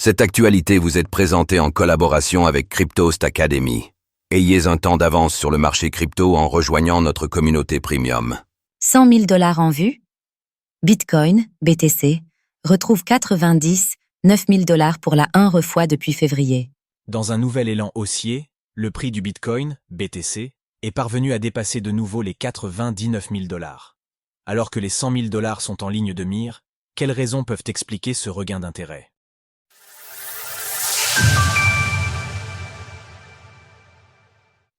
Cette actualité vous est présentée en collaboration avec Cryptost Academy. Ayez un temps d'avance sur le marché crypto en rejoignant notre communauté premium. 100 000 $ en vue. Bitcoin, BTC, retrouve 9 000 $ pour la 1 fois depuis février. Dans un nouvel élan haussier, le prix du Bitcoin, BTC, est parvenu à dépasser de nouveau les 99 000 $. Alors que les 100 000 $ sont en ligne de mire, quelles raisons peuvent expliquer ce regain d'intérêt?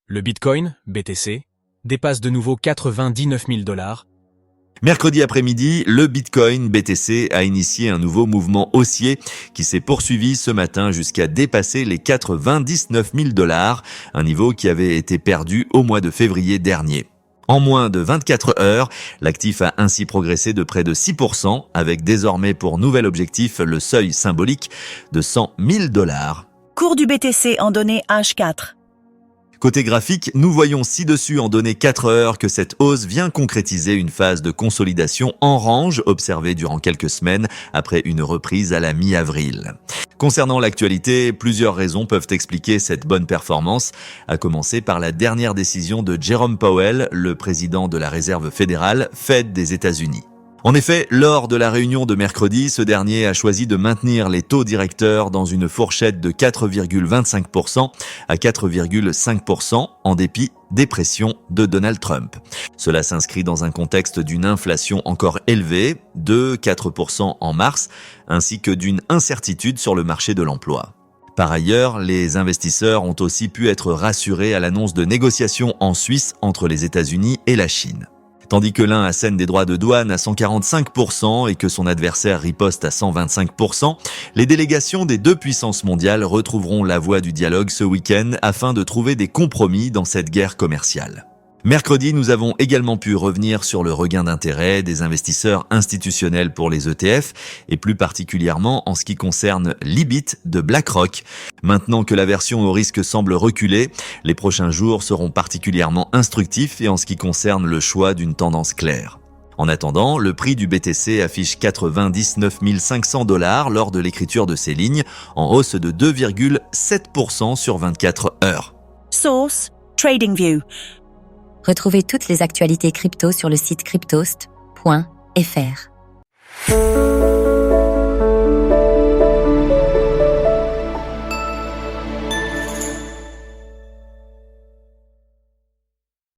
Le Bitcoin, BTC, dépasse de nouveau 99 000 $. Mercredi après-midi, le Bitcoin BTC a initié un nouveau mouvement haussier qui s'est poursuivi ce matin jusqu'à dépasser les 99 000 $, un niveau qui avait été perdu au mois de février dernier. En moins de 24 heures, l'actif a ainsi progressé de près de 6%, avec désormais pour nouvel objectif le seuil symbolique de 100 000 $. Cours du BTC en données H4. Côté graphique, nous voyons ci-dessus en données 4 heures que cette hausse vient concrétiser une phase de consolidation en range observée durant quelques semaines après une reprise à la mi-avril. Concernant l'actualité, plusieurs raisons peuvent expliquer cette bonne performance, à commencer par la dernière décision de Jerome Powell, le président de la Réserve fédérale, Fed des États-Unis. En effet, lors de la réunion de mercredi, ce dernier a choisi de maintenir les taux directeurs dans une fourchette de 4,25% à 4,5% en dépit des pressions de Donald Trump. Cela s'inscrit dans un contexte d'une inflation encore élevée, de 4% en mars, ainsi que d'une incertitude sur le marché de l'emploi. Par ailleurs, les investisseurs ont aussi pu être rassurés à l'annonce de négociations en Suisse entre les États-Unis et la Chine. Tandis que l'un assène des droits de douane à 145% et que son adversaire riposte à 125%, les délégations des deux puissances mondiales retrouveront la voie du dialogue ce week-end afin de trouver des compromis dans cette guerre commerciale. Mercredi, nous avons également pu revenir sur le regain d'intérêt des investisseurs institutionnels pour les ETF et plus particulièrement en ce qui concerne l'IBIT de BlackRock. Maintenant que la version au risque semble reculer, les prochains jours seront particulièrement instructifs et en ce qui concerne le choix d'une tendance claire. En attendant, le prix du BTC affiche 99 500 $ lors de l'écriture de ces lignes, en hausse de 2,7% sur 24 heures. Source, TradingView. Retrouvez toutes les actualités crypto sur le site cryptost.fr.